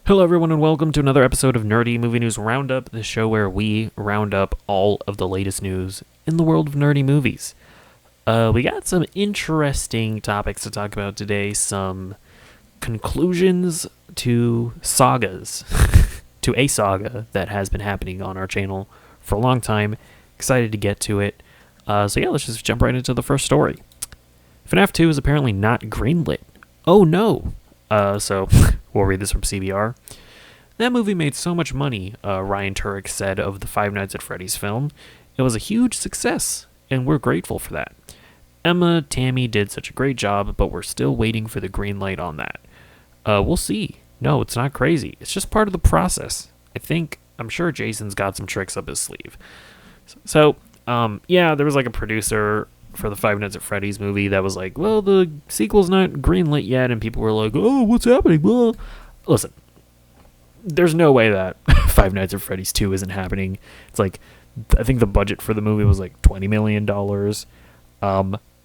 Hello, everyone, and welcome to another episode of Nerdy Movie News Roundup, the show where we round up all of the latest news in the world of nerdy movies. We got some interesting topics to talk about today, some conclusions to sagas, to a saga that has been happening on our channel for a long time. Excited to get to it. So yeah, let's just jump right into the first story. FNAF 2 is apparently not greenlit. Oh no! So we'll read this from CBR. That movie made so much money, Ryan Turek said of the Five Nights at Freddy's film. It was a huge success, and we're grateful for that. Emma, Tammy did such a great job, but we're still waiting for the green light on that. We'll see. No, it's not crazy. It's just part of the process. I'm sure Jason's got some tricks up his sleeve. So, yeah, there was like a producer for the Five Nights at Freddy's movie that was like, well, the sequel's not greenlit yet, and people were like, oh, what's happening? Well, listen, there's no way that Five Nights at Freddy's 2 isn't happening. It's like, I think the budget for the movie was like $20 million.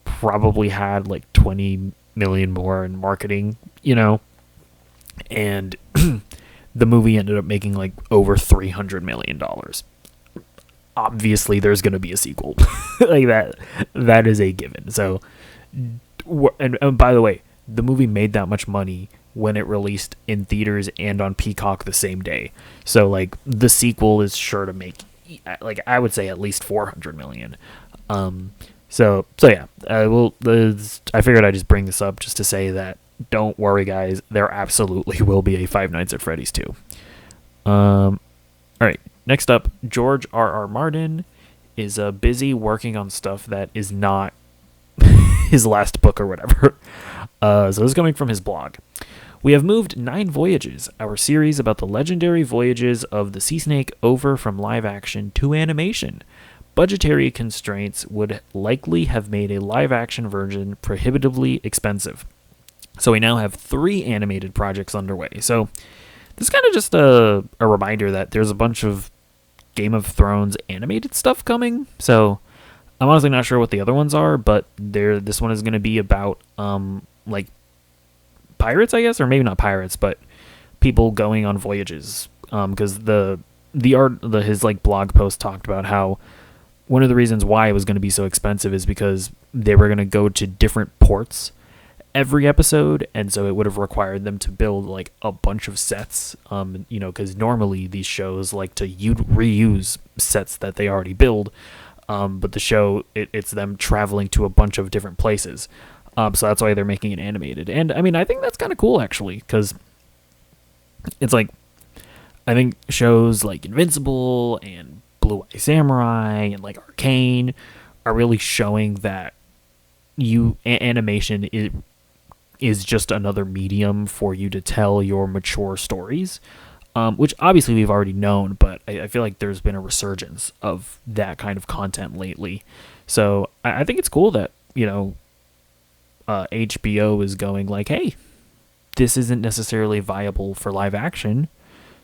Probably had like 20 million more in marketing, and the movie ended up making like over $300 million. Obviously there's going to be a sequel. Like that is a given. So, and by the way, the movie made that much money when it released in theaters and on Peacock the same day. So like the sequel is sure to make, like, I would say at least 400 million. So yeah, I figured I'd just bring this up just to say that don't worry guys, there absolutely will be a Five Nights at Freddy's 2. All right. Next up, George R.R. Martin is busy working on stuff that is not his last book or whatever. So this is coming from his blog. We have moved 9 Voyages, our series about the legendary voyages of the sea snake, over from live action to animation. Budgetary constraints would likely have made a live action version prohibitively expensive. So we now have 3 animated projects underway. So this is kind of just a reminder that there's a bunch of Game of Thrones animated stuff coming. So I'm honestly not sure what the other ones are, but this one is going to be about like pirates, I guess, or maybe not pirates, but people going on voyages. Because his like blog post talked about how one of the reasons why it was going to be so expensive is because they were going to go to different ports every episode, and so it would have required them to build like a bunch of sets, because normally these shows like to reuse sets that they already build, but the show it's them traveling to a bunch of different places, so that's why they're making it animated. And I mean, I think that's kind of cool actually, because it's like, I think shows like Invincible and Blue Eye Samurai and like Arcane are really showing that animation is just another medium for you to tell your mature stories, which obviously we've already known, but I feel like there's been a resurgence of that kind of content lately. So I think it's cool that, HBO is going like, hey, this isn't necessarily viable for live action,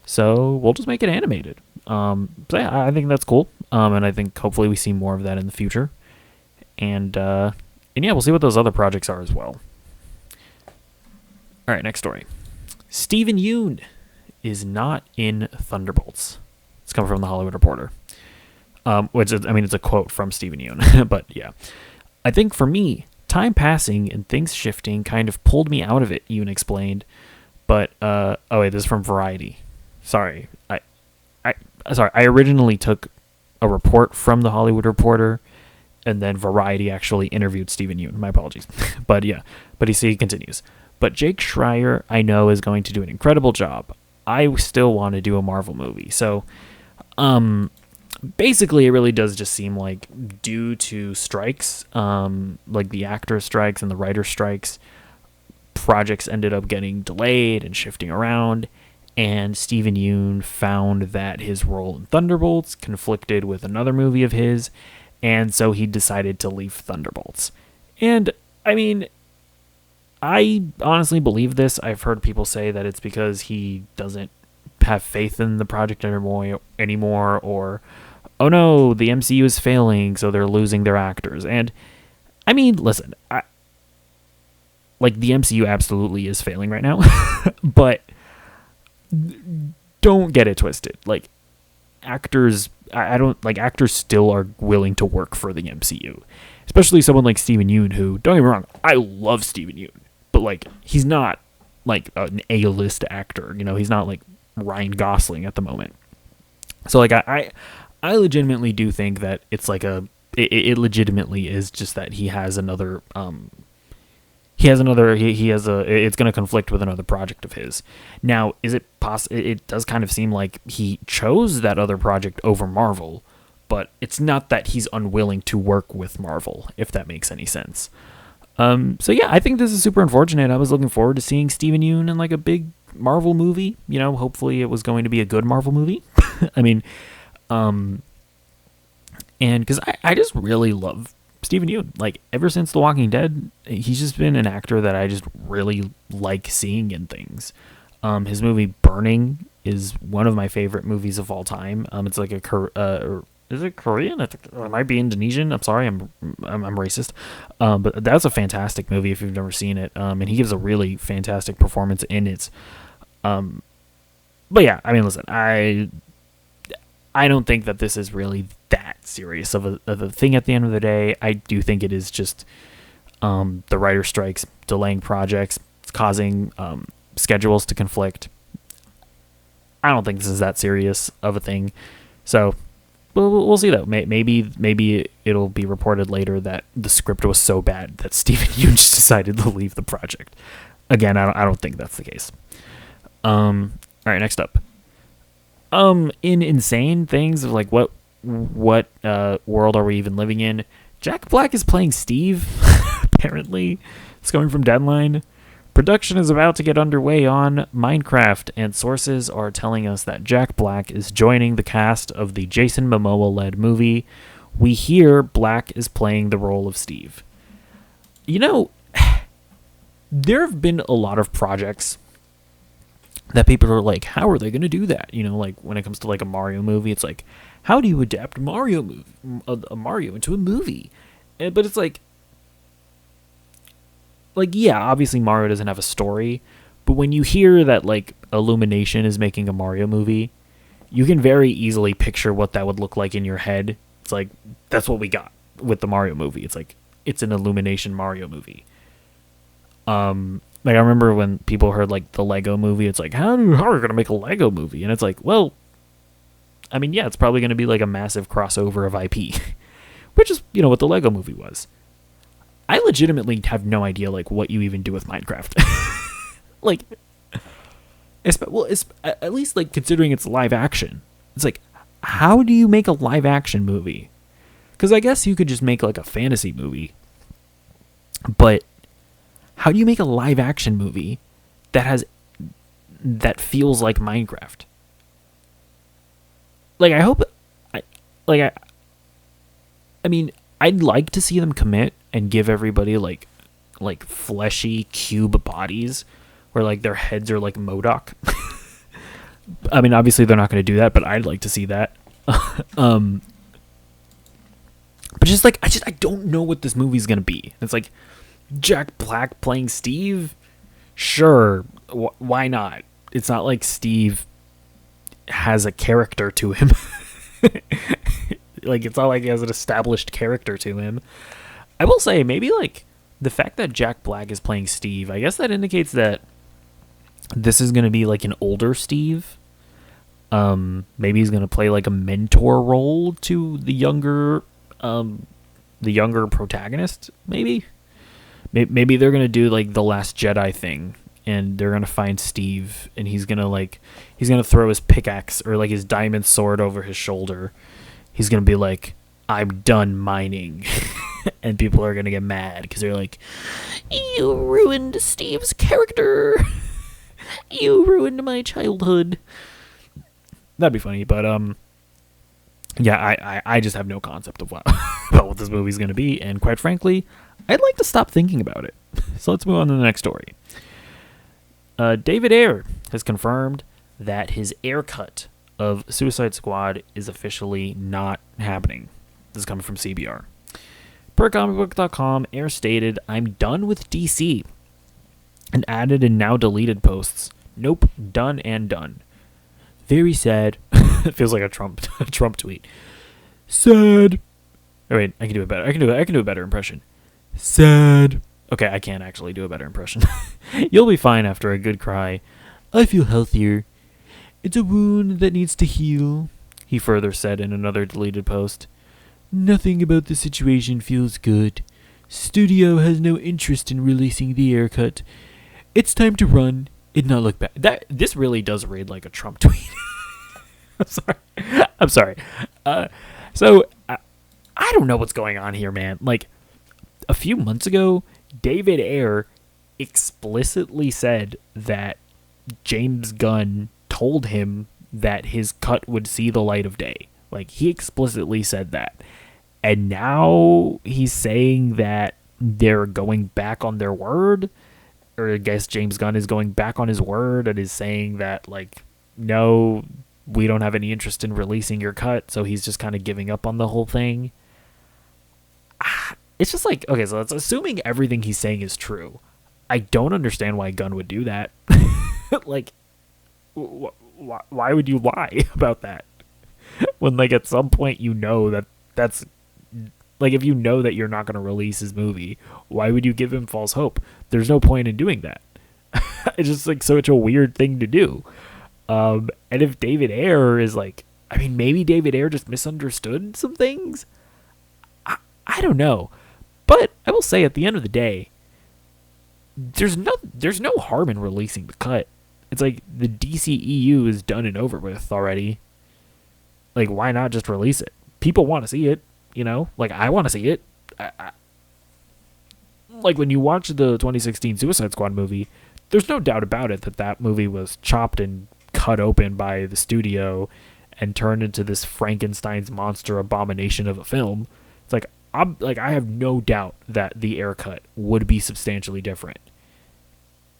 so we'll just make it animated. So yeah, I think that's cool, and I think hopefully we see more of that in the future. And yeah, we'll see what those other projects are as well. All right, next story. Steven Yeun is not in Thunderbolts. It's coming from the Hollywood Reporter, which is, I mean, it's a quote from Steven Yeun, but yeah. I think for me, time passing and things shifting kind of pulled me out of it, Yeun explained. But, oh wait, this is from Variety. Sorry. I originally took a report from the Hollywood Reporter, and then Variety actually interviewed Steven Yeun. My apologies. But yeah, he continues. But Jake Schreier, I know, is going to do an incredible job. I still want to do a Marvel movie. So, basically, it really does just seem like due to strikes, like the actor strikes and the writer strikes, projects ended up getting delayed and shifting around. And Steven Yeun found that his role in Thunderbolts conflicted with another movie of his, and so he decided to leave Thunderbolts. And, I mean, I honestly believe this. I've heard people say that it's because he doesn't have faith in the project anymore, or, oh no, the MCU is failing, so they're losing their actors. And, I mean, listen, the MCU absolutely is failing right now, but don't get it twisted. Like, actors, I don't like actors still are willing to work for the MCU, especially someone like Steven Yeun, who, don't get me wrong, I love Steven Yeun, but like he's not like an A-list actor, you know, he's not like Ryan Gosling at the moment. So like I legitimately do think that it's like it legitimately is just that he has another it's going to conflict with another project of his. Now, is it it does kind of seem like he chose that other project over Marvel, but it's not that he's unwilling to work with Marvel, if that makes any sense. So yeah, I think this is super unfortunate. I was looking forward to seeing Steven Yeun in like a big Marvel movie, you know, hopefully it was going to be a good Marvel movie. I mean, and because I just really love Steven Yeun. Like, ever since The Walking Dead, he's just been an actor that I just really like seeing in things. His movie Burning is one of my favorite movies of all time. It's like is it Korean? It might be Indonesian. I'm sorry, I'm racist. But that's a fantastic movie if you've never seen it. And he gives a really fantastic performance in it. But yeah, I mean, listen, I don't think that this is really that serious of a thing at the end of the day. I do think it is just the writer strikes delaying projects. It's causing schedules to conflict. I don't think this is that serious of a thing. So we'll see, though. Maybe it'll be reported later that the script was so bad that Steven Yeun just decided to leave the project. Again, I don't think that's the case. All right, next up. In insane things of like what world are we even living in? Jack Black is playing Steve. Apparently, it's coming from Deadline. Production is about to get underway on Minecraft, and sources are telling us that Jack Black is joining the cast of the Jason Momoa-led movie. We hear Black is playing the role of Steve. You know, there have been a lot of projects that people are like, how are they going to do that? You know, like when it comes to like a Mario movie, it's like, how do you adapt a Mario into a movie? But it's like, yeah, obviously Mario doesn't have a story, but when you hear that like Illumination is making a Mario movie, you can very easily picture what that would look like in your head. It's like, that's what we got with the Mario movie. It's like, it's an Illumination Mario movie. Like, I remember when people heard like the Lego movie, it's like, how are we going to make a Lego movie? And it's like, well, I mean, yeah, it's probably going to be like a massive crossover of IP, which is, you know, what the Lego movie was. I legitimately have no idea like what you even do with Minecraft. Like, it's at least like considering it's live action. It's like, how do you make a live action movie? Because I guess you could just make like a fantasy movie, but how do you make a live action movie that feels like Minecraft? Like, I mean, I'd like to see them commit and give everybody like fleshy cube bodies where like their heads are like MODOK. I mean, obviously they're not going to do that, but I'd like to see that. But just like, I don't know what this movie's going to be. It's like, Jack Black playing Steve? Sure, why not? It's not like Steve has a character to him. Like, it's not like he has an established character to him. I will say, maybe like the fact that Jack Black is playing Steve, I guess that indicates that this is going to be like an older Steve. Maybe he's going to play like a mentor role to the younger protagonist. Maybe they're going to do like the Last Jedi thing, and they're going to find Steve, and he's going to throw his pickaxe or like his diamond sword over his shoulder. He's going to be like, I'm done mining. And people are going to get mad because they're like, you ruined Steve's character. You ruined my childhood. That'd be funny, but yeah, I just have no concept of about what this movie's going to be, and quite frankly, I'd like to stop thinking about it. So let's move on to the next story. David Ayer has confirmed that his Ayer cut of Suicide Squad is officially not happening. This is coming from CBR. Per comicbook.com, Ayer stated, I'm done with DC, and added in now deleted posts, Nope, done and done. Very sad. It feels like a Trump tweet. Sad. Oh, wait, I can do it better. I can do a better impression. Sad. Okay, I can't actually do a better impression. You'll be fine after a good cry. I feel healthier. It's a wound that needs to heal, he further said in another deleted post. Nothing about the situation feels good. Studio has no interest in releasing the Ayer cut. It's time to run and not look back. This really does read like a Trump tweet. I'm sorry. So I don't know what's going on here, man. Like, a few months ago, David Ayer explicitly said that James Gunn told him that his cut would see the light of day. Like, he explicitly said that. And now he's saying that they're going back on their word. Or I guess James Gunn is going back on his word and is saying that, like, no, we don't have any interest in releasing your cut. So he's just kind of giving up on the whole thing. It's just like, okay, so it's assuming everything he's saying is true. I don't understand why Gunn would do that. Like, why would you lie about that? When, like, at some point you know that's... Like, if you know that you're not going to release his movie, why would you give him false hope? There's no point in doing that. It's just, like, such a weird thing to do. And if David Ayer is, like... I mean, maybe David Ayer just misunderstood some things? I don't know. But I will say, at the end of the day, there's no harm in releasing the cut. It's like the DCEU is done and over with already. Like, why not just release it? People want to see it, you know? Like, I want to see it. Like, when you watch the 2016 Suicide Squad movie, there's no doubt about it that movie was chopped and cut open by the studio and turned into this Frankenstein's monster abomination of a film. It's like, I have no doubt that the Ayer cut would be substantially different.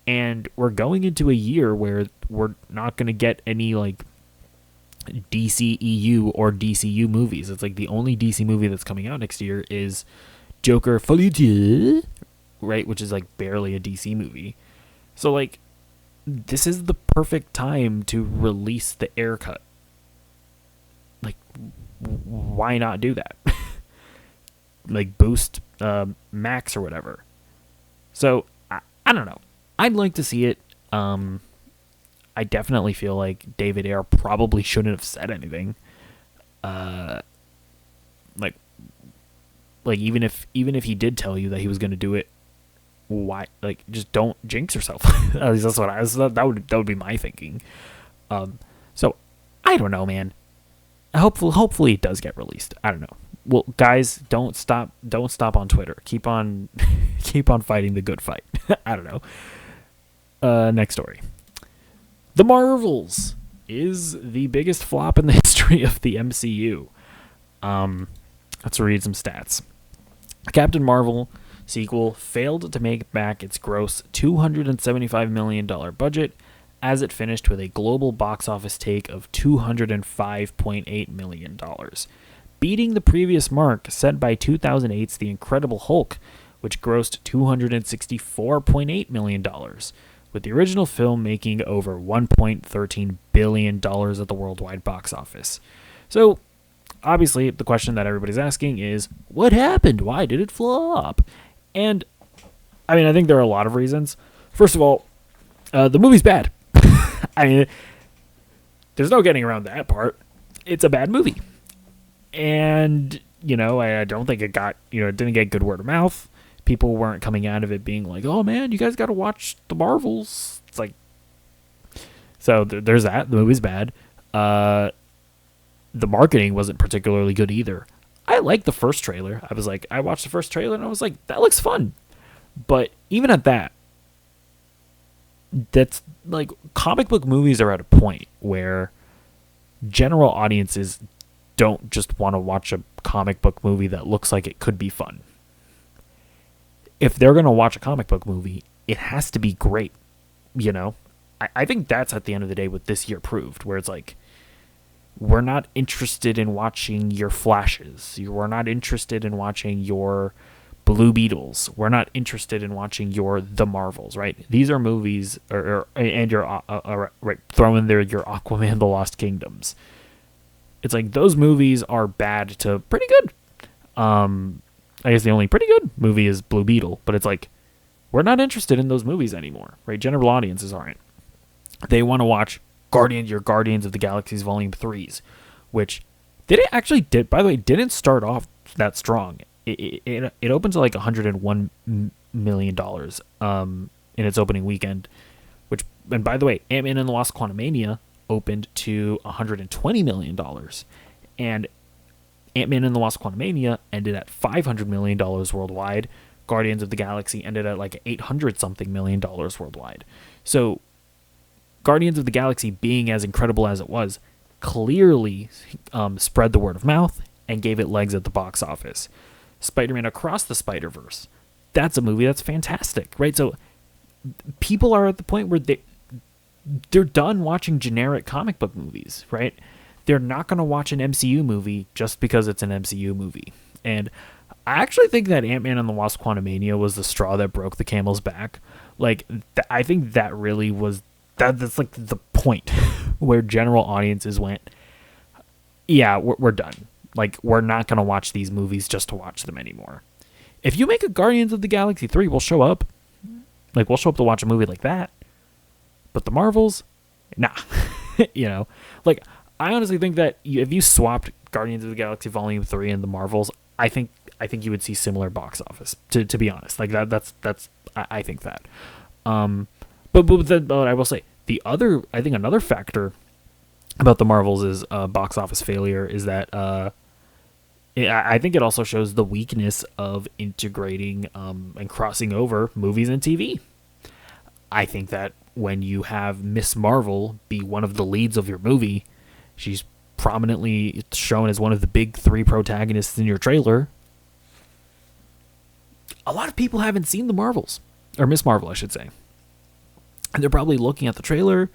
And we're going into a year where we're not going to get any, like, DCEU or DCU movies. It's like the only DC movie that's coming out next year is Joker Folie Dieu, right? Which is, like, barely a DC movie. So, like, this is the perfect time to release the Ayer cut. Like, why not do that? Like, boost Max or whatever. So, I don't know. I'd like to see it. I definitely feel like David Ayer probably shouldn't have said anything. Like even if he did tell you that he was going to do it, why? Like, just don't jinx yourself. At least that's what that would be my thinking. So I don't know, man. Hopefully it does get released. I don't know. Well, guys, don't stop on Twitter. Keep on fighting the good fight. I don't know. Next story. The Marvels is the biggest flop in the history of the MCU. Let's read some stats. Captain Marvel sequel failed to make back its gross $275 million budget, as it finished with a global box office take of $205.8 million, beating the previous mark set by 2008's The Incredible Hulk, which grossed $264.8 million, with the original film making over $1.13 billion at the worldwide box office. So, obviously, the question that everybody's asking is, what happened? Why did it flop? And, I mean, I think there are a lot of reasons. First of all, the movie's bad. I mean, there's no getting around that part. It's a bad movie. And, I don't think it got, it didn't get good word of mouth. People weren't coming out of it being like, oh man, you guys got to watch the Marvels. It's like, so there's that. The movie's bad. The marketing wasn't particularly good either. I liked the first trailer. I watched the first trailer and I was like, that looks fun. But even at that, that's like, comic book movies are at a point where general audiences don't just want to watch a comic book movie that looks like it could be fun. If they're going to watch a comic book movie, it has to be great, I think that's at the end of the day what this year proved, where it's like, we're not interested in watching your flashes. We're not interested in watching your Blue Beetles. We're not interested in watching your The Marvels, right? These are movies, and your right, throw in there your Aquaman, The Lost Kingdoms. It's like those movies are bad to pretty good. I guess the only pretty good movie is Blue Beetle, but it's like we're not interested in those movies anymore, right? General audiences aren't. They want to watch Guardians of the Galaxy's Volume 3s, which by the way, didn't start off that strong. It opened to like $101 million in its opening weekend, and by the way, Ant-Man and the Wasp: Quantumania opened to $120 million, and Ant-Man and the Wasp: Quantumania ended at $500 million worldwide. Guardians of the Galaxy ended at like $800-something million worldwide. So Guardians of the Galaxy, being as incredible as it was, clearly spread the word of mouth and gave it legs at the box office. Spider-Man Across the Spider-Verse, that's a movie that's fantastic, right? So people are at the point where they're done watching generic comic book movies, right? They're not going to watch an MCU movie just because it's an MCU movie. And I actually think that Ant-Man and the Wasp: Quantumania was the straw that broke the camel's back. Like, I think that really was that's like the point where general audiences went, yeah, we're done. Like, we're not going to watch these movies just to watch them anymore. If you make a Guardians of the Galaxy 3, we'll show up. Like, we'll show up to watch a movie like that. But the Marvels, nah. Like, I honestly think that if you swapped Guardians of the Galaxy Volume 3 and the Marvels, I think you would see similar box office, to be honest. Like, I think that. But I will say, another factor about the Marvels is box office failure is that I think it also shows the weakness of integrating and crossing over movies and TV. I think that when you have Miss Marvel be one of the leads of your movie, she's prominently shown as one of the big three protagonists in your trailer. A lot of people haven't seen the Marvels, or Miss Marvel, I should say. And they're probably looking at the trailer.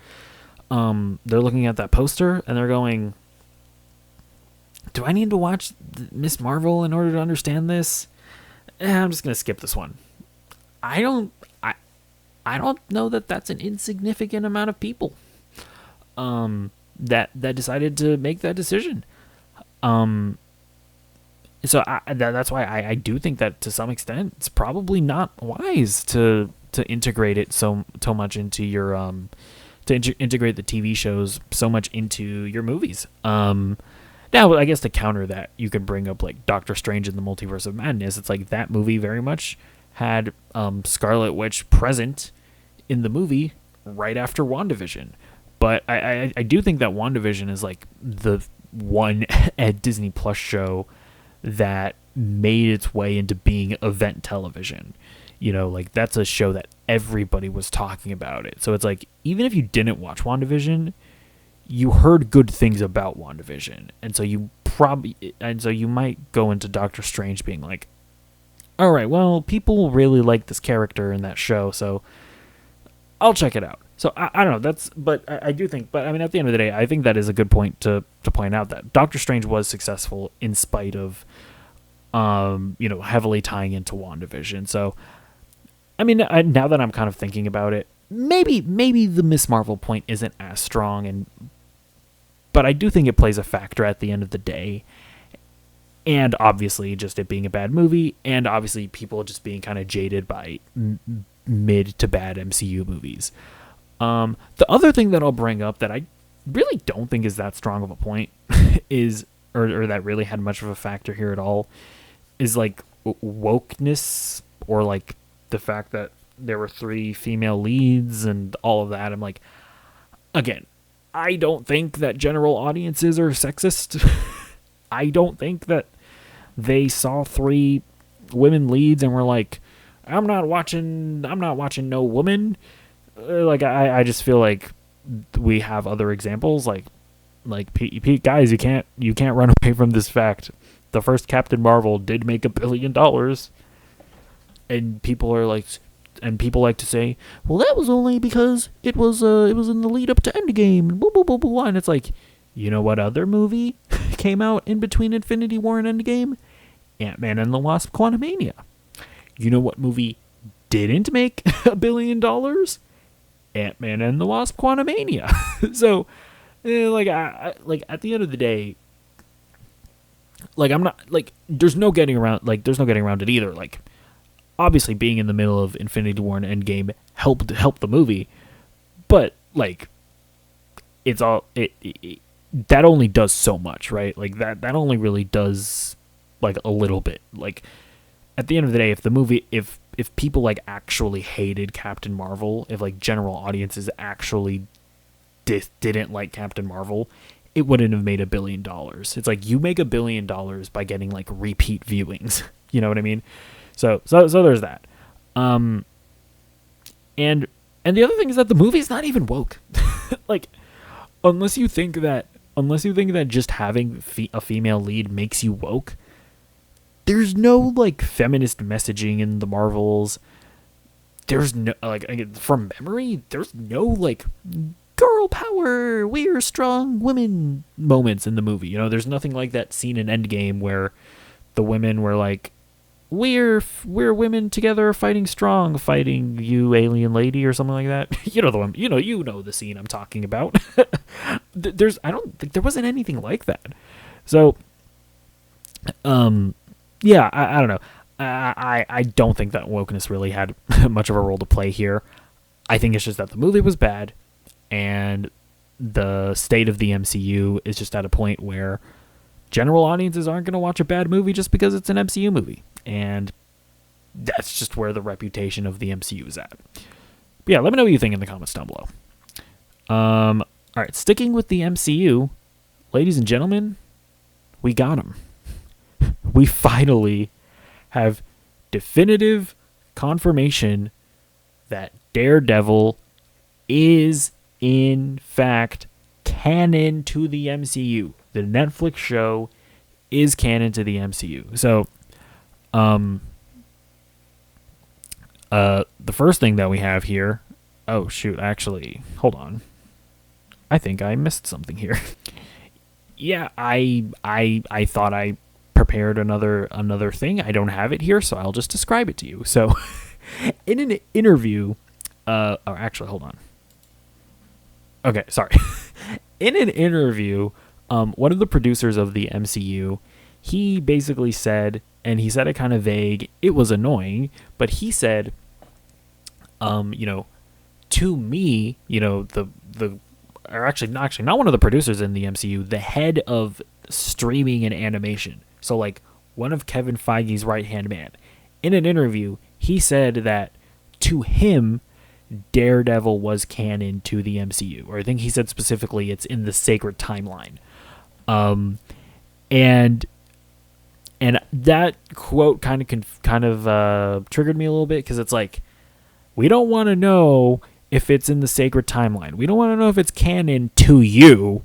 They're looking at that poster and they're going, do I need to watch Miss Marvel in order to understand this? I'm just going to skip this one. I don't know that that's an insignificant amount of people that decided to make that decision. So that's why I do think that to some extent it's probably not wise to integrate it so much into your integrate the TV shows so much into your movies. Now, I guess to counter that, you could bring up like Doctor Strange in the Multiverse of Madness. It's like that movie very much had Scarlet Witch present in the movie right after WandaVision. But I do think that WandaVision is like the one at Disney Plus show that made its way into being event television. Like that's a show that everybody was talking about it. So it's like, even if you didn't watch WandaVision, you heard good things about WandaVision. And so you might go into Doctor Strange being like, all right, well, people really like this character in that show, so I'll check it out. So I don't know. But I do think, but I mean, at the end of the day, I think that is a good point to point out that Doctor Strange was successful in spite of, heavily tying into WandaVision. So, I mean, now that I'm kind of thinking about it, maybe the Miss Marvel point isn't as strong, but I do think it plays a factor at the end of the day. And obviously, just it being a bad movie, and obviously people just being kind of jaded by mid to bad MCU movies. The other thing that I'll bring up that I really don't think is that strong of a point is, or that really had much of a factor here at all, is like wokeness, or like the fact that there were 3 female leads and all of that. I'm like, again, I don't think that general audiences are sexist. I don't think that they saw 3 women leads and were like, I'm not watching no woman. Like, I just feel like we have other examples, like Pete, guys, you can't run away from this fact. The first Captain Marvel did make $1 billion, and people like to say, well, that was only because it was in the lead up to Endgame, and blah, blah, blah, blah. And it's like, you know what other movie came out in between Infinity War and Endgame? Ant-Man and the Wasp: Quantumania. You know what movie didn't make $1 billion? Ant-Man and the Wasp: Quantumania. So, like, like at the end of the day, like, I'm not like there's no getting around it either. Like, obviously, being in the middle of Infinity War and Endgame helped the movie, but like, it's all it that only does so much, right? Like that only really does like a little bit. Like, at the end of the day, if the movie if people like actually hated Captain Marvel, if like general audiences actually didn't like Captain Marvel, it wouldn't have made $1 billion. It's like you make $1 billion by getting like repeat viewings. You know what I mean? So there's that. And the other thing is that the movie's not even woke. Like, unless you think that just having a female lead makes you woke, there's no like feminist messaging in the Marvels. There's no, like, from memory, there's no like girl power, we're strong women moments in the movie. You know, there's nothing like that scene in Endgame where the women were like, we're women together fighting strong, fighting you alien lady or something like that. You know the one, you know the scene I'm talking about. I don't think there wasn't anything like that. So, yeah, I don't know. I don't think that wokeness really had much of a role to play here. I think it's just that the movie was bad, and the state of the MCU is just at a point where general audiences aren't going to watch a bad movie just because it's an MCU movie. And that's just where the reputation of the MCU is at. But yeah, let me know what you think in the comments down below. All right, sticking with the MCU, ladies and gentlemen, we got him. We finally have definitive confirmation that Daredevil is, in fact, canon to the MCU. The Netflix show is canon to the MCU. So, the first thing that we have here, oh shoot, actually, hold on. I think I missed something here. Yeah, I thought I prepared another thing. I don't have it here, so I'll just describe it to you. So, in an interview, actually, hold on. Okay, sorry. In an interview, one of the producers of the MCU, he basically said, and he said it kind of vague, it was annoying, but he said, to me, not one of the producers in the MCU, the head of streaming and animation. So like one of Kevin Feige's right-hand man. In an interview, he said that to him, Daredevil was canon to the MCU, or I think he said specifically it's in the sacred timeline. And that quote kind of triggered me a little bit, because it's like, we don't want to know if it's in the sacred timeline. We don't want to know if it's canon to you.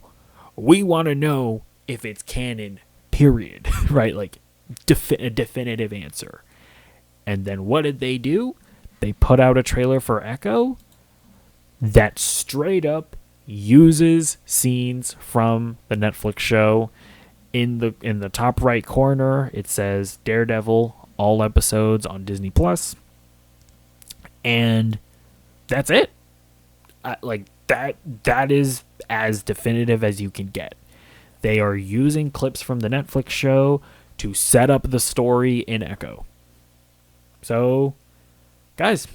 We want to know if it's canon, period. Right? Like, a definitive answer. And then what did they do? They put out a trailer for Echo that straight up uses scenes from the Netflix show. In the top right corner, it says Daredevil, all episodes on Disney Plus, and that's it. That is as definitive as you can get. They are using clips from the Netflix show to set up the story in Echo. So, guys,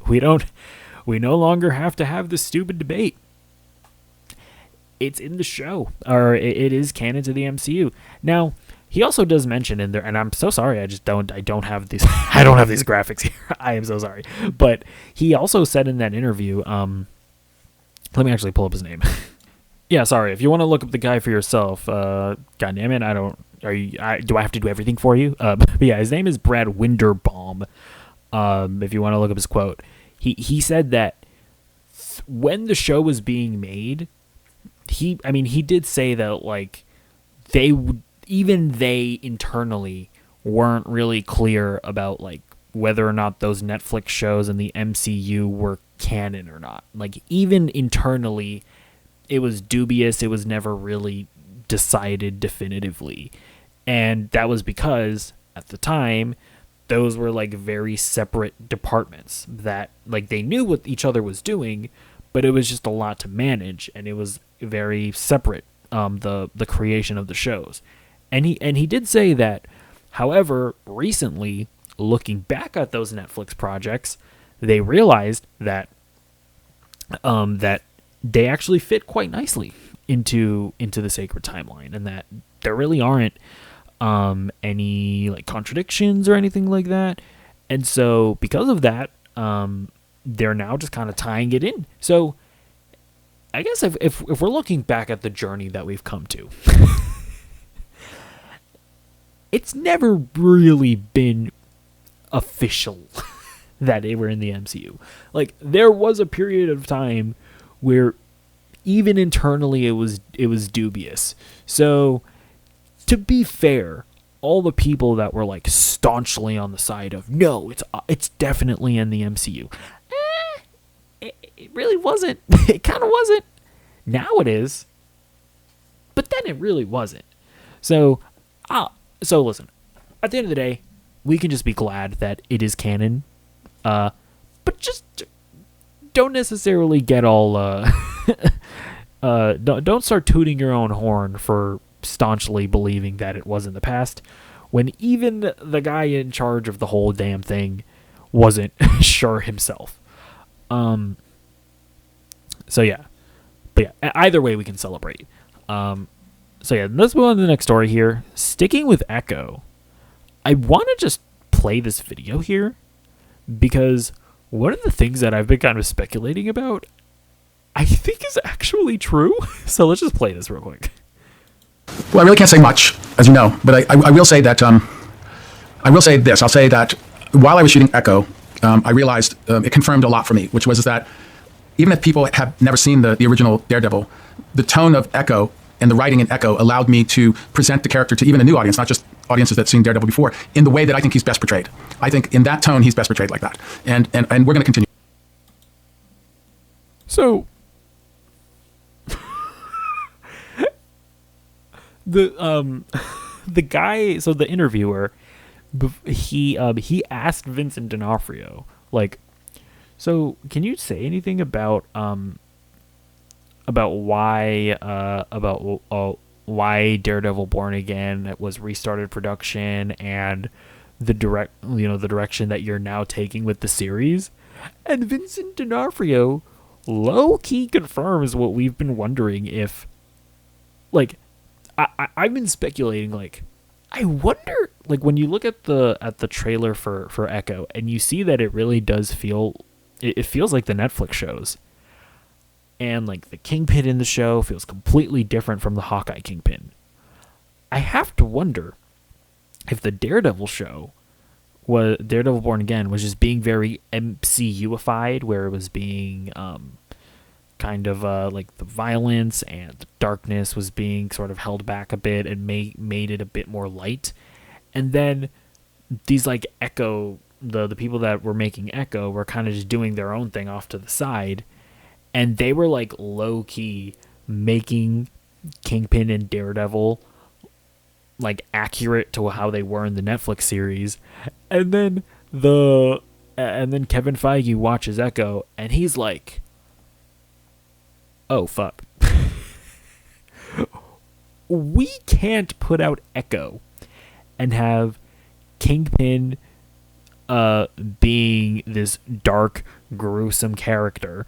we no longer have to have this stupid debate. It's in the show, or it is canon to the MCU. Now, he also does mention in there, and I'm so sorry, I don't have these graphics here. I am so sorry. But he also said in that interview, let me actually pull up his name. Yeah, sorry. If you want to look up the guy for yourself, God damn it, do I have to do everything for you? But yeah, his name is Brad Winderbaum. If you want to look up his quote, he said that when the show was being made, he did say that like they internally weren't really clear about like whether or not those Netflix shows in the MCU were canon or not. Like, even internally, it was dubious. It was never really decided definitively. And that was because at the time, those were like very separate departments that like they knew what each other was doing, but it was just a lot to manage, and it was very separate. The creation of the shows, and he did say that. However, recently, looking back at those Netflix projects, they realized that that they actually fit quite nicely into the sacred timeline, and that there really aren't any like contradictions or anything like that. And so because of that, they're now just kind of tying it in. So I guess if we're looking back at the journey that we've come to, it's never really been official that they were in the MCU. Like, there was a period of time where even internally it was dubious. So to be fair, all the people that were like staunchly on the side of no, it's definitely in the MCU. It really wasn't. It kind of wasn't. Now it is. But then it really wasn't. So listen. At the end of the day, we can just be glad that it is canon. But just don't necessarily get all don't start tooting your own horn for staunchly believing that it was in the past, when even the guy in charge of the whole damn thing wasn't sure himself. So yeah, but yeah, either way we can celebrate. So yeah, let's move on to the next story here. Sticking with Echo, I want to just play this video here because one of the things that I've been kind of speculating about, I think is actually true. So let's just play this real quick. Well, I really can't say much, as you know, but I will say that I will say this. I'll say that while I was shooting Echo, I realized it confirmed a lot for me, which was that even if people have never seen the original Daredevil, the tone of Echo and the writing in Echo allowed me to present the character to even a new audience, not just audiences that seen Daredevil before, in the way that I think he's best portrayed. I think in that tone, he's best portrayed like that. And we're going to continue. So the guy, so the interviewer, he asked Vincent D'Onofrio, like, so can you say anything about why Daredevil Born Again was restarted production and the direction that you're now taking with the series? And Vincent D'Onofrio low-key confirms what we've been wondering, if like I've been speculating, like, I wonder, like, when you look at the trailer for Echo and you see that it really does feel, it feels like the Netflix shows, and like the Kingpin in the show feels completely different from the Hawkeye Kingpin. I have to wonder if the Daredevil show, was Daredevil Born Again, was just being very MCU-ified, where it was being kind of like the violence and the darkness was being sort of held back a bit and made it a bit more light. And then these like Echo, the people that were making Echo were kind of just doing their own thing off to the side, and they were like low-key making Kingpin and Daredevil like accurate to how they were in the Netflix series. And then Kevin Feige watches Echo and he's like, oh fuck. We can't put out Echo and have Kingpin being this dark, gruesome character,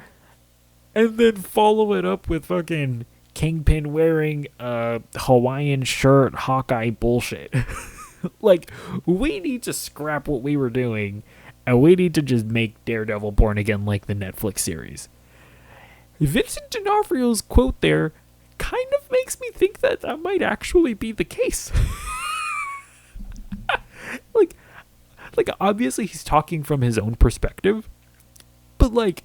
and then follow it up with fucking Kingpin wearing a Hawaiian shirt, Hawkeye bullshit. Like, we need to scrap what we were doing, and we need to just make Daredevil Born Again like the Netflix series. Vincent D'Onofrio's quote there kind of makes me think that that might actually be the case. like obviously he's talking from his own perspective, but like,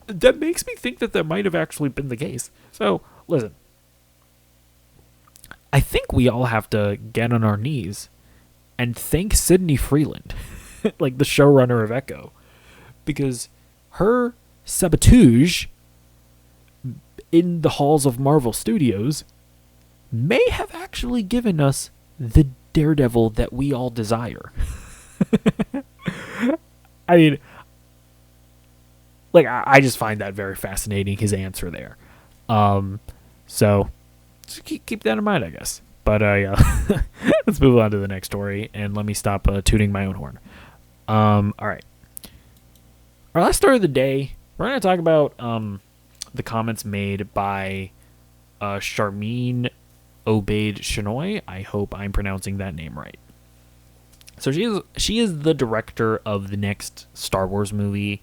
that makes me think that that might have actually been the case. So, listen. I think we all have to get on our knees and thank Sydney Freeland, like the showrunner of Echo, because her sabotage in the halls of Marvel Studios may have actually given us the Daredevil that we all desire. I mean, like, I just find that very fascinating, his answer there. So just keep that in mind, I guess. But yeah, let's move on to the next story, and let me stop tooting my own horn. All right. Our last story of the day, we're going to talk about the comments made by Charmine Obaid Chinoy. I hope I'm pronouncing that name right. So she is the director of the next Star Wars movie.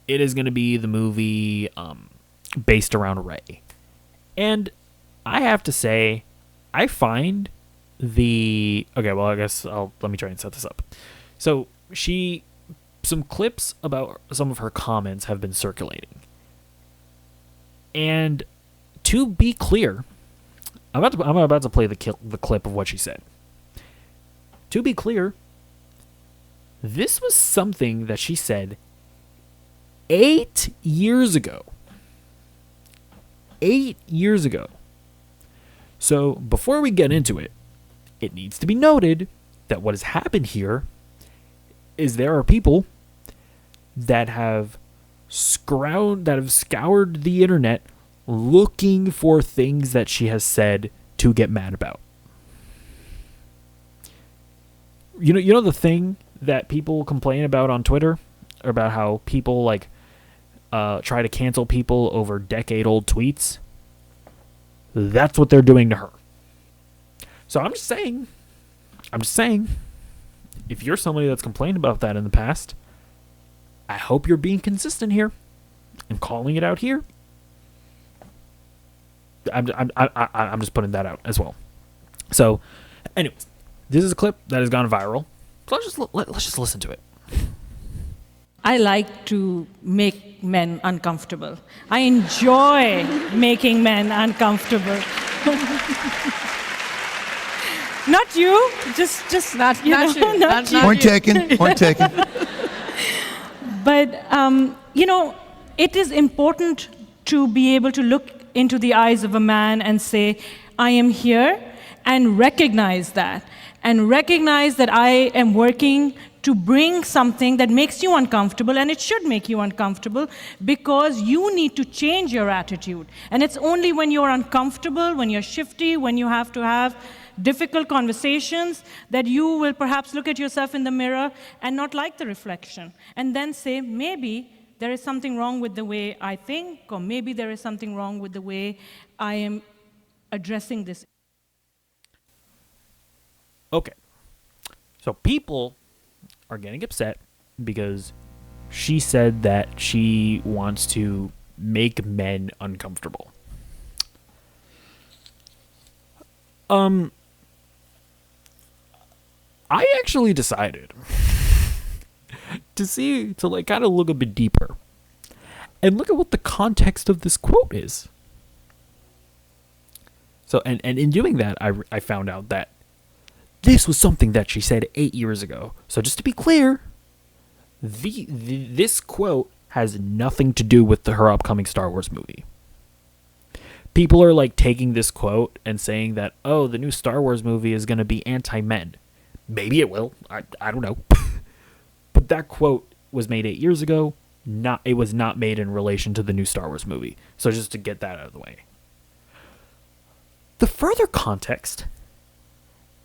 It is going to be the movie based around Rey. And I have to say, I find the... Okay, well, I guess let me try and set this up. So some clips about some of her comments have been circulating. And to be clear, I'm about to play the clip of what she said. To be clear, this was something that she said 8 years ago. 8 years ago. So before we get into it, it needs to be noted that what has happened here is there are people that have scoured the internet looking for things that she has said to get mad about. You know the thing that people complain about on Twitter about how people like try to cancel people over decade-old tweets? That's what they're doing to her. So I'm just saying, if you're somebody that's complained about that in the past, I hope you're being consistent here and calling it out here. I'm just putting that out as well. So, anyways, this is a clip that has gone viral. So let's just listen to it. I like to make men uncomfortable. I enjoy making men uncomfortable. Not you, just not you. Not you. Point taken. Point taken. But it is important to be able to look into the eyes of a man and say, I am here, and recognize that. And recognize that I am working to bring something that makes you uncomfortable, and it should make you uncomfortable because you need to change your attitude. And it's only when you're uncomfortable, when you're shifty, when you have to have difficult conversations that you will perhaps look at yourself in the mirror and not like the reflection. And then say, maybe there is something wrong with the way I think, or maybe there is something wrong with the way I am addressing this. Okay. So people are getting upset because she said that she wants to make men uncomfortable. I actually decided to like kind of look a bit deeper and look at what the context of this quote is. So, and in doing that, I found out that this was something that she said 8 years ago. So just to be clear, this quote has nothing to do with her upcoming Star Wars movie. People are like taking this quote and saying that, oh, the new Star Wars movie is going to be anti-men. Maybe it will. I don't know. But that quote was made 8 years ago. It was not made in relation to the new Star Wars movie. So just to get that out of the way. The further context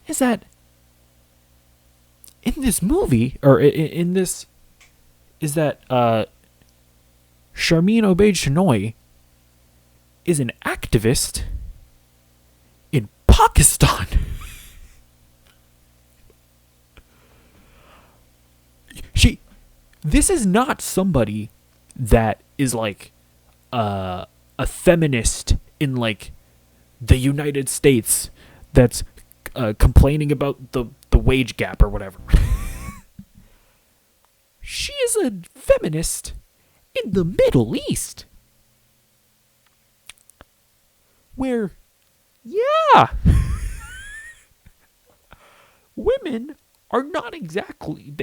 is that in this movie, or in this, is that Charmine Obaid Chinoy is an activist in Pakistan. This is not somebody that is like a feminist in like the United States that's complaining about the wage gap or whatever. She is a feminist in the Middle East. Where, yeah, women are not exactly...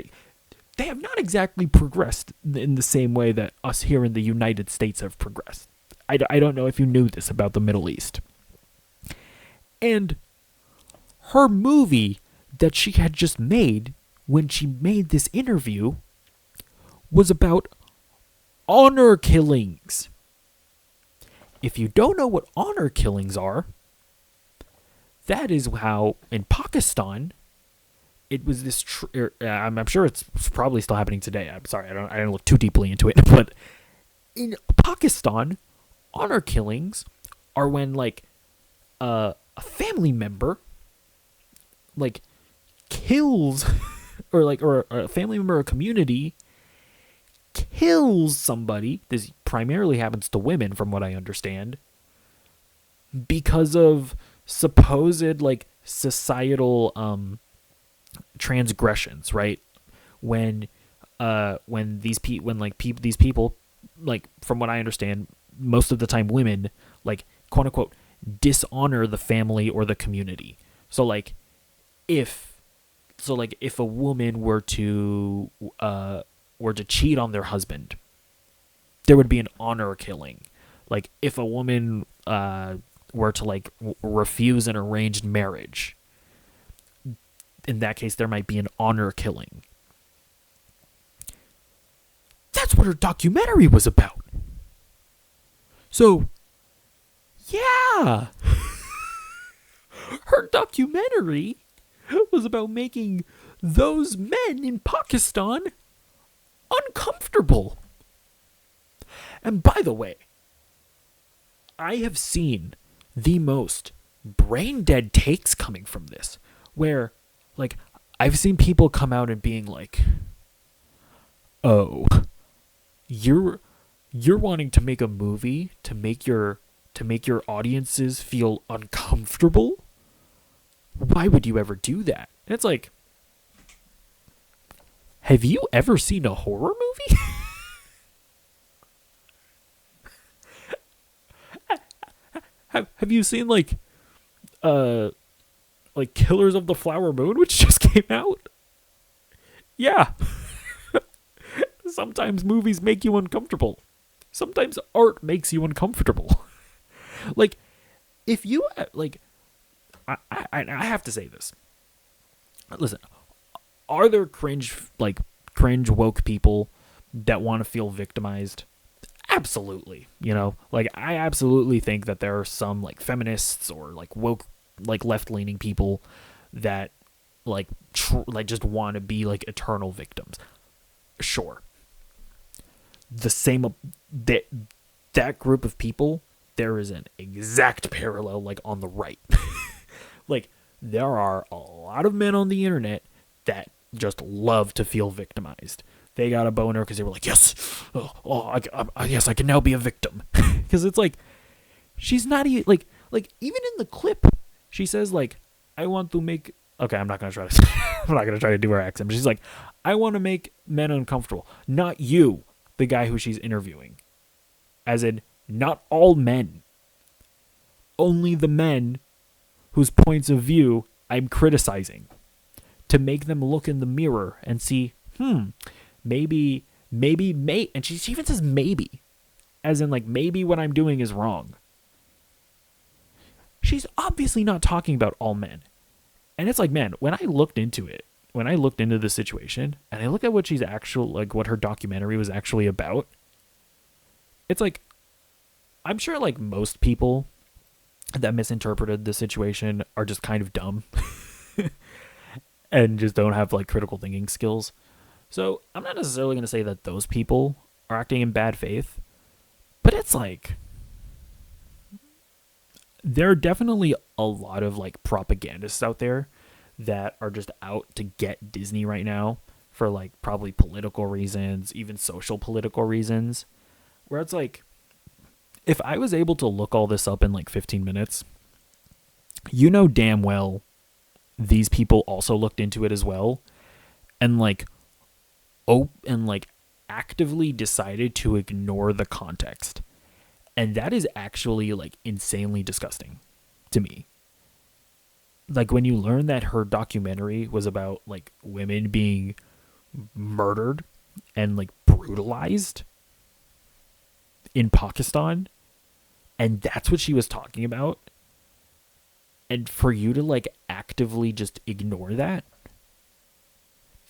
They have not exactly progressed in the same way that us here in the United States have progressed. I don't know if you knew this about the Middle East. And her movie that she had just made when she made this interview was about honor killings. If you don't know what honor killings are, that is how in Pakistan it was this. I'm sure it's probably still happening today. I'm sorry, I didn't look too deeply into it, but in Pakistan, honor killings are when like a family member like kills or a family member or a community kills somebody. This primarily happens to women from what I understand, because of supposed like societal transgressions, right? When these people, like from what I understand, most of the time women, like quote unquote dishonor the family or the community. So like if a woman were to cheat on their husband, there would be an honor killing. Like if a woman were to like refuse an arranged marriage, in that case there might be an honor killing. That's what her documentary was about. So yeah, her documentary was about making those men in Pakistan uncomfortable. And by the way, I have seen the most brain dead takes coming from this, where like I've seen people come out and being like, "Oh, you're wanting to make a movie to make your audiences feel uncomfortable? Why would you ever do that?" And it's like, have you ever seen a horror movie? Have you seen like Killers of the Flower Moon, which just came out? Yeah. Sometimes movies make you uncomfortable. Sometimes art makes you uncomfortable. Like, if you like, I have to say this. Listen, are there cringe woke people that want to feel victimized? Absolutely. You know, like I absolutely think that there are some like feminists or like woke, like left-leaning people that like just want to be like eternal victims. Sure. The same that group of people, there is an exact parallel like on the right. Like there are a lot of men on the internet that just love to feel victimized. They got a boner because they were like, yes, yes, I can now be a victim. Because it's like, she's not even like even in the clip, she says like, I want to make. Okay, I'm not gonna try to do her accent. But she's like, I want to make men uncomfortable, not you, the guy who she's interviewing. As in, not all men. Only the men whose points of view I'm criticizing, to make them look in the mirror and see, maybe, and she even says maybe, as in like maybe what I'm doing is wrong. She's obviously not talking about all men. And it's like, man, when I looked into the situation, and I look at what she's what her documentary was actually about, it's like, I'm sure like most people that misinterpreted the situation are just kind of dumb and just don't have like critical thinking skills. So I'm not necessarily going to say that those people are acting in bad faith, but it's like, there are definitely a lot of like propagandists out there that are just out to get Disney right now for like probably political reasons, even social political reasons, where it's like, if I was able to look all this up in like 15 minutes, you know damn well these people also looked into it as well, and like actively decided to ignore the context. And that is actually like insanely disgusting to me. Like when you learn that her documentary was about like women being murdered and like brutalized in Pakistan, and that's what she was talking about, and for you to like actively just ignore that,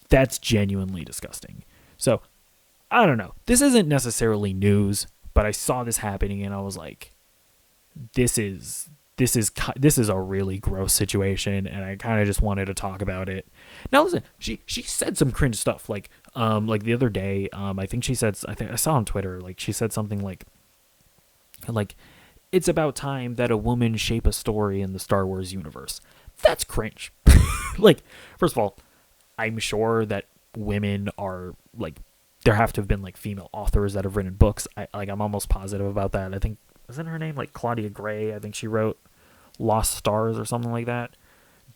that's genuinely disgusting. So, I don't know. This isn't necessarily news, but I saw this happening and I was like, this is a really gross situation, and I kind of just wanted to talk about it. Now listen, she said some cringe stuff, like the other day, I think I saw on Twitter, like she said something like it's about time that a woman shape a story in the Star Wars universe. That's cringe. Like, first of all, I'm sure that women are like, there have to have been like female authors that have written books. I'm almost positive about that. I think, isn't her name like Claudia Gray? I think she wrote Lost Stars or something like that.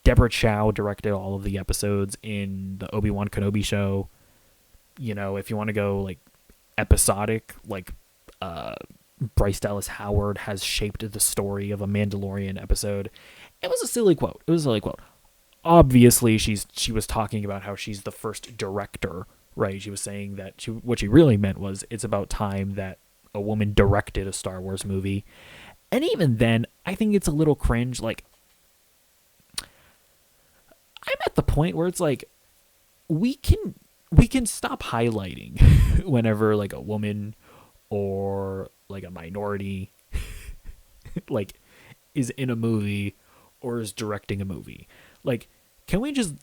Deborah Chow directed all of the episodes in the Obi-Wan Kenobi show. You know, if you want to go like episodic, like Bryce Dallas Howard has shaped the story of a Mandalorian episode. It was a silly quote. Obviously, she was talking about how she's the first director, right? She was saying that what she really meant was it's about time that a woman directed a Star Wars movie. And even then, I think it's a little cringe. Like, I'm at the point where it's like, we can stop highlighting whenever like a woman or like a minority like is in a movie or is directing a movie. Like, can we just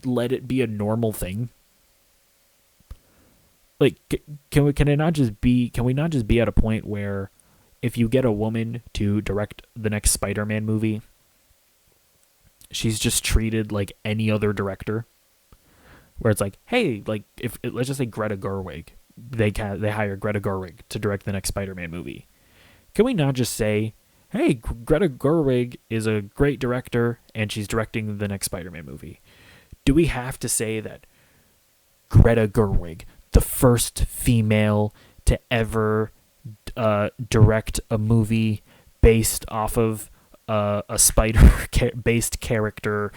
let it be a normal thing? Like, can we not just be at a point where if you get a woman to direct the next Spider-Man movie, she's just treated like any other director? Where it's like, hey, like if let's just say Greta Gerwig, they hire Greta Gerwig to direct the next Spider-Man movie. Can we not just say, hey, Greta Gerwig is a great director and she's directing the next Spider-Man movie? Do we have to say that Greta Gerwig, the first female to ever direct a movie based off of a spider-based character,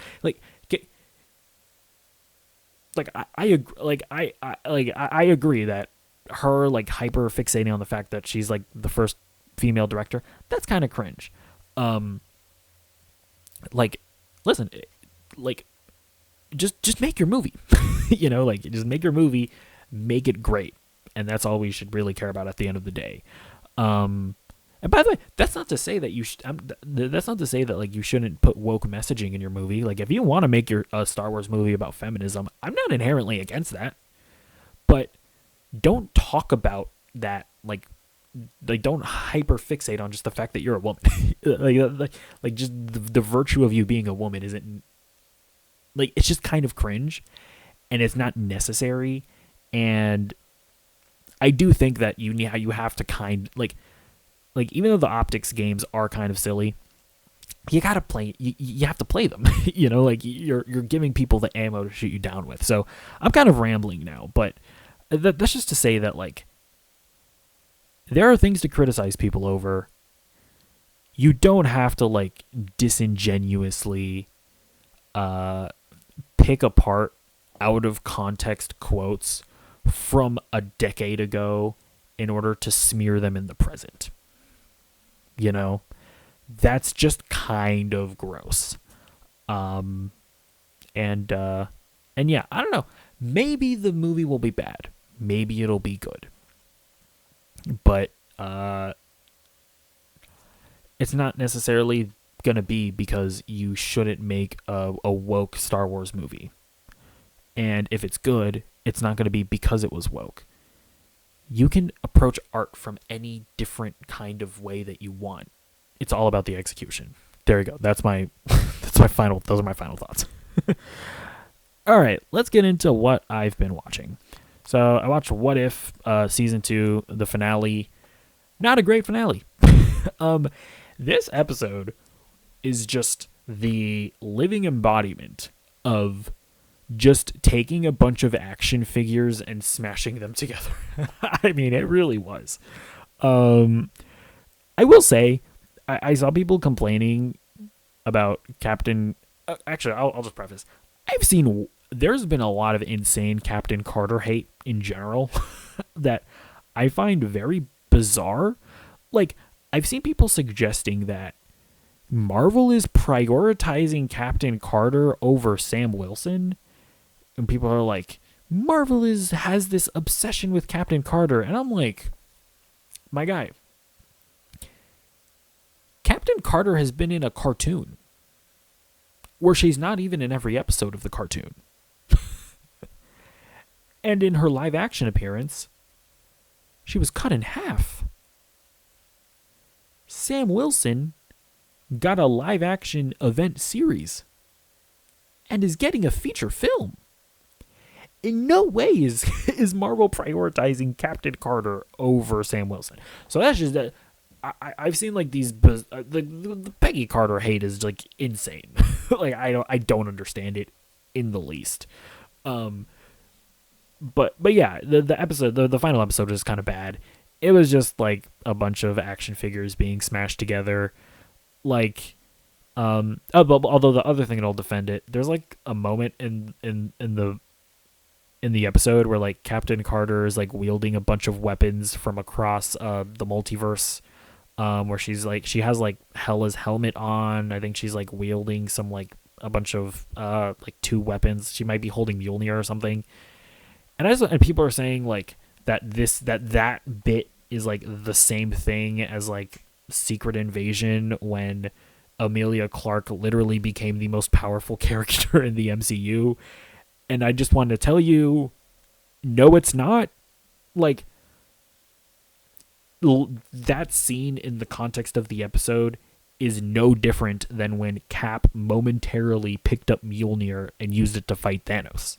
I agree that her like hyper fixating on the fact that she's like the first female director, that's kind of cringe. Like, listen, like just make your movie. You know, like just make your movie, make it great, and that's all we should really care about at the end of the day. And by the way, that's not to say that that's not to say that like you shouldn't put woke messaging in your movie. Like, if you want to make your Star Wars movie about feminism, I'm not inherently against that. But don't talk about that like don't hyper fixate on just the fact that you're a woman. like just the virtue of you being a woman isn't, like, it's just kind of cringe, and it's not necessary. And I do think that you have to like even though the optics games are kind of silly, you gotta play. You have to play them. You know, like you're giving people the ammo to shoot you down with. So I'm kind of rambling now, but that's just to say that like there are things to criticize people over. You don't have to like disingenuously pick apart out of context quotes from a decade ago in order to smear them in the present. You know, that's just kind of gross. And yeah, I don't know. Maybe the movie will be bad. Maybe it'll be good. But it's not necessarily going to be because you shouldn't make a woke Star Wars movie. And if it's good, it's not going to be because it was woke. You can approach art from any different kind of way that you want. It's all about the execution. There you go. That's my final. Those are my final thoughts. All right, let's get into what I've been watching. So I watched What If season 2, the finale. Not a great finale. This episode is just the living embodiment of just taking a bunch of action figures and smashing them together. I mean, it really was. I will say, I saw people complaining about Captain... actually, I'll just preface. There's been a lot of insane Captain Carter hate in general that I find very bizarre. Like, I've seen people suggesting that Marvel is prioritizing Captain Carter over Sam Wilson, and people are like, Marvel has this obsession with Captain Carter, and I'm like, my guy, Captain Carter has been in a cartoon where she's not even in every episode of the cartoon. And in her live action appearance, she was cut in half. Sam Wilson got a live action event series and is getting a feature film. In no way is Marvel prioritizing Captain Carter over Sam Wilson. So that's just that. I've seen like these the Peggy Carter hate is like insane. Like I don't understand it in the least. But yeah, the final episode is kind of bad. It was just like a bunch of action figures being smashed together. Like, although the other thing, and I'll defend it, there's like a moment in the episode where like Captain Carter is like wielding a bunch of weapons from across the multiverse, where she has like Hela's helmet on. I think she's like wielding some like a bunch of like 2 weapons. She might be holding Mjolnir or something. And people are saying like that bit is like the same thing as like Secret Invasion, when Emilia Clarke literally became the most powerful character in the MCU. And I just wanted to tell you, no, it's not. Like, that scene in the context of the episode is no different than when Cap momentarily picked up Mjolnir and used it to fight Thanos.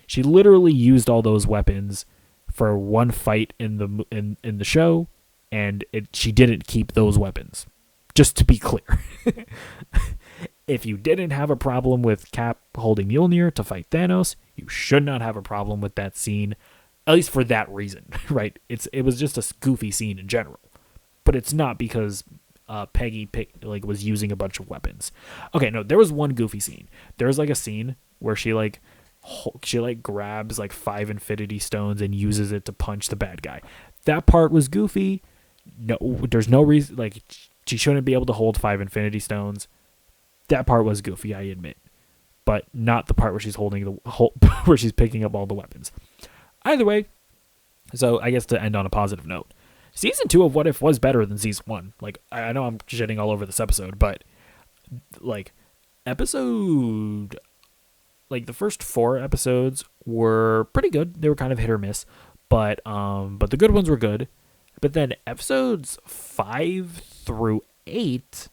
She literally used all those weapons for one fight in the show, and she didn't keep those weapons. Just to be clear. If you didn't have a problem with Cap holding Mjolnir to fight Thanos, you should not have a problem with that scene, at least for that reason, right? It was just a goofy scene in general, but it's not because Peggy was using a bunch of weapons. Okay, no, there was one goofy scene. There was like a scene where she grabs like 5 Infinity Stones and uses it to punch the bad guy. That part was goofy. No, there's no reason, like, she shouldn't be able to hold 5 Infinity Stones. That part was goofy, I admit, but not the part where she's where she's picking up all the weapons. Either way, so I guess to end on a positive note, season 2 of What If was better than season 1. Like, I know I'm shitting all over this episode, but like the first 4 episodes were pretty good. They were kind of hit or miss, but the good ones were good. But then episodes 5 through 8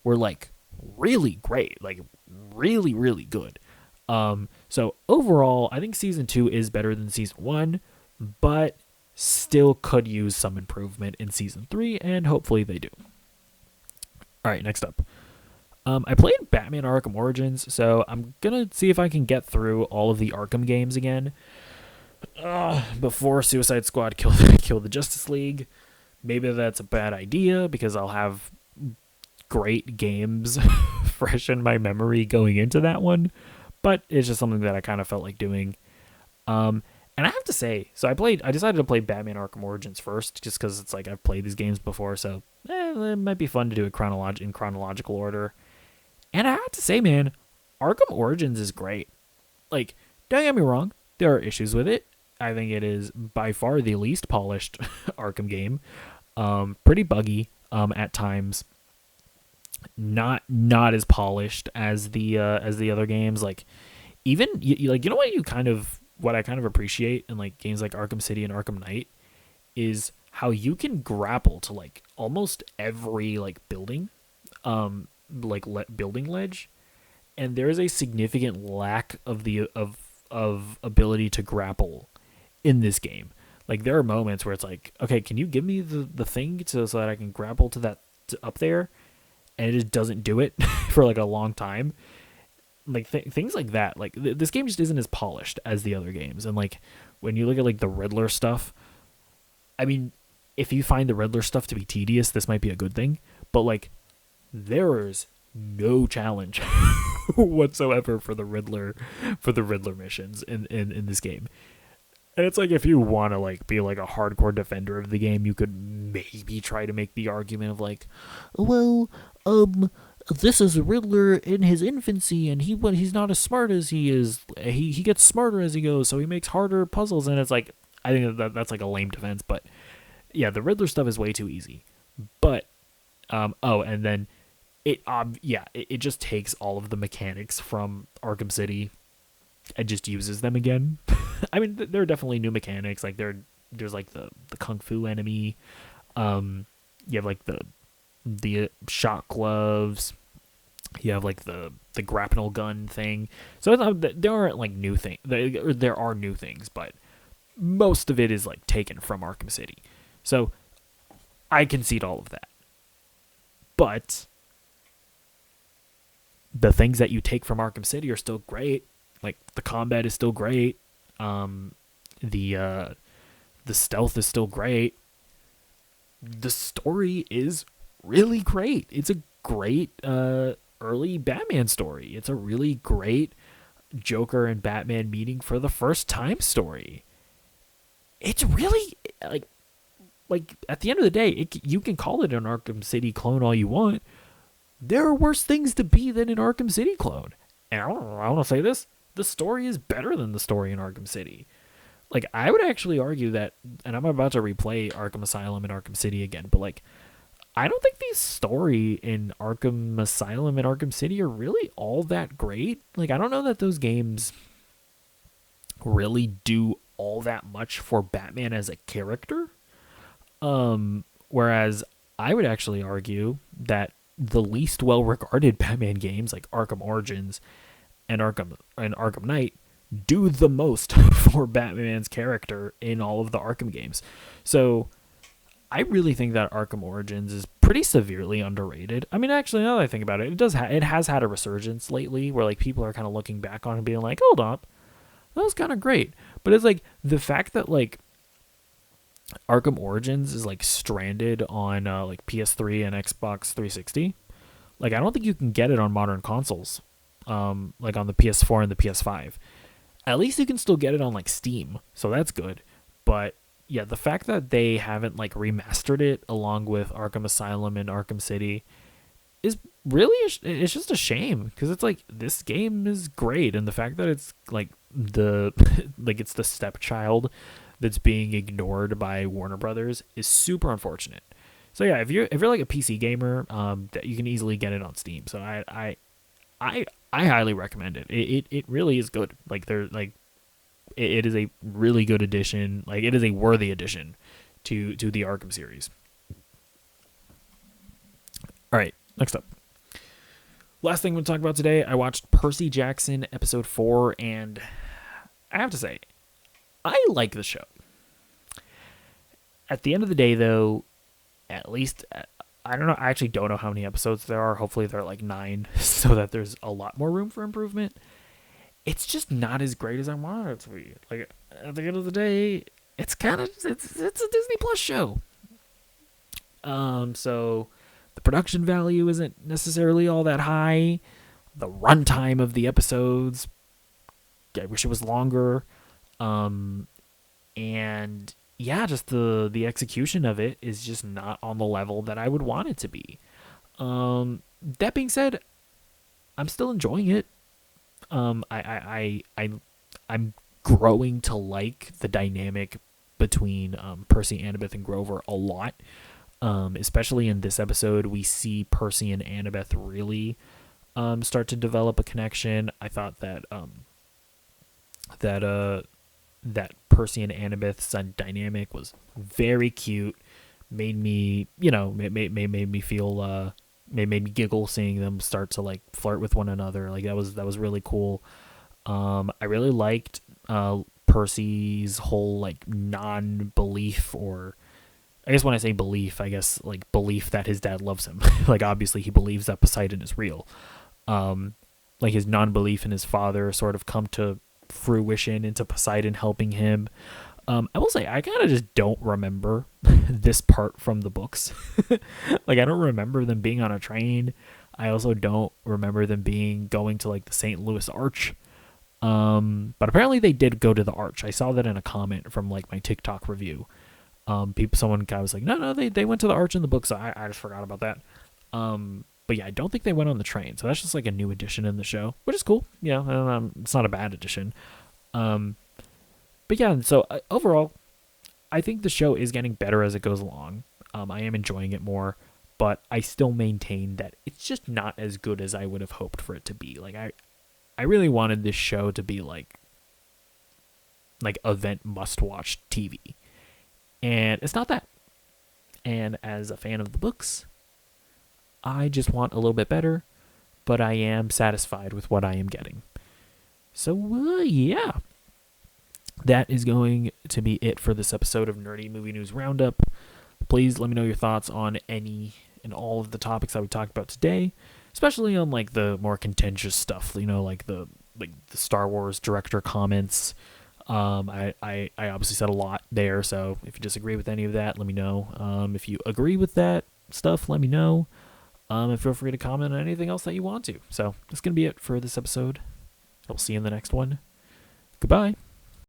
were like really great, like really, really good. So overall, I think season 2 is better than season 1, but still could use some improvement in season 3, and hopefully they do. All right, next up. I played Batman Arkham Origins, so I'm going to see if I can get through all of the Arkham games again before Suicide Squad kill the Justice League. Maybe that's a bad idea because I'll have great games fresh in my memory going into that one, but it's just something that I kind of felt like doing. And I have to say, so I decided to play Batman Arkham Origins first, just because it's like I've played these games before, so it might be fun to do it in chronological order. And I have to say, man, Arkham Origins is great. Like, don't get me wrong, there are issues with it. I think it is by far the least polished Arkham game. Pretty buggy at times. Not as polished as the other games. Like, even you know what I kind of appreciate in like games like Arkham City and Arkham Knight is how you can grapple to like almost every like building, building ledge, and there is a significant lack of of ability to grapple in this game. Like, there are moments where it's like, okay, can you give me the thing so that I can grapple to that up there? And it just doesn't do it for like a long time. Like things like that. Like this game just isn't as polished as the other games. And like when you look at like the Riddler stuff, I mean, if you find the Riddler stuff to be tedious, this might be a good thing. But like, there is no challenge whatsoever for the Riddler missions in this game. And it's like, if you want to like be like a hardcore defender of the game, you could maybe try to make the argument of like, well, this is Riddler in his infancy, and he's not as smart as he is. He gets smarter as he goes, so he makes harder puzzles. And it's like, I think that's like a lame defense, but yeah, the Riddler stuff is way too easy. But and then it just takes all of the mechanics from Arkham City and just uses them again. I mean, there are definitely new mechanics. Like there's like the kung fu enemy. You have like the shot gloves. You have like the grapnel gun thing. So there aren't like new things. There are new things, but most of it is like taken from Arkham City. So I concede all of that. But the things that you take from Arkham City are still great. Like the combat is still great. The stealth is still great. The story is really great. It's a great early Batman story. It's a really great Joker and Batman meeting for the first time story. It's really like at the end of the day, you can call it an Arkham City clone all you want. There are worse things to be than an Arkham City clone. And I want to say this, the story is better than the story in Arkham City. Like, I would actually argue that, and I'm about to replay Arkham Asylum and Arkham City again, but like, I don't think the story in Arkham Asylum and Arkham City are really all that great. Like, I don't know that those games really do all that much for Batman as a character. Whereas I would actually argue that the least well-regarded Batman games, like Arkham Origins and Arkham Knight, do the most for Batman's character in all of the Arkham games. So I really think that Arkham Origins is pretty severely underrated. I mean, actually, now that I think about it, it has had a resurgence lately where like people are kind of looking back on it and being like, hold up, that was kind of great. But it's like the fact that like Arkham Origins is like stranded on like PS3 and Xbox 360. Like, I don't think you can get it on modern consoles, like on the PS4 and the PS5. At least you can still get it on like Steam, so that's good. But yeah, the fact that they haven't like remastered it along with Arkham Asylum and Arkham City is really it's just a shame, because it's like this game is great, and the fact that it's like it's the stepchild that's being ignored by Warner Brothers is super unfortunate. So yeah, if you're like a PC gamer, that you can easily get it on Steam. So I highly recommend it. It really is good. Like it is a really good addition. Like it is a worthy addition to the Arkham series. All right, next up. Last thing I'm going to talk about today, I watched Percy Jackson episode 4, and I have to say, I like the show. At the end of the day, though, at least, I don't know, I actually don't know how many episodes there are. Hopefully there are like 9, so that there's a lot more room for improvement. It's just not as great as I wanted it to be. Like, at the end of the day, it's a Disney Plus show. So the production value isn't necessarily all that high. The runtime of the episodes, I wish it was longer. And yeah, just the execution of it is just not on the level that I would want it to be. That being said, I'm still enjoying it. I'm growing to like the dynamic between Percy, Annabeth, and Grover a lot. Especially in this episode, we see Percy and Annabeth really start to develop a connection. I thought that that Percy and Annabeth's dynamic was very cute. Made me, made me feel, made me giggle seeing them start to like flirt with one another. Like that was really cool. I really liked Percy's whole like non-belief, or I guess when I say belief, I guess like belief that his dad loves him. Like obviously he believes that Poseidon is real. Like his non-belief in his father sort of come to fruition into Poseidon helping him. I will say I kind of just don't remember this part from the books. Like I don't remember them being on a train. I also don't remember them going to like the St. Louis Arch. But apparently they did go to the Arch. I saw that in a comment from like my TikTok review. Someone guy was like, no, they went to the Arch in the book, so I just forgot about that. But But yeah, I don't think they went on the train. So that's just like a new addition in the show, which is cool. It's not a bad addition. But yeah, so overall, I think the show is getting better as it goes along. I am enjoying it more, but I still maintain that it's just not as good as I would have hoped for it to be. Like I really wanted this show to be like event must-watch TV, and it's not that. And as a fan of the books, I just want a little bit better, but I am satisfied with what I am getting. So yeah. That is going to be it for this episode of Nerdy Movie News Roundup. Please let me know your thoughts on any and all of the topics that we talked about today, especially on like the more contentious stuff, like the Star Wars director comments. I obviously said a lot there, so if you disagree with any of that, let me know. If you agree with that stuff, let me know. And feel free to comment on anything else that you want to. So that's going to be it for this episode. I'll see you in the next one. Goodbye.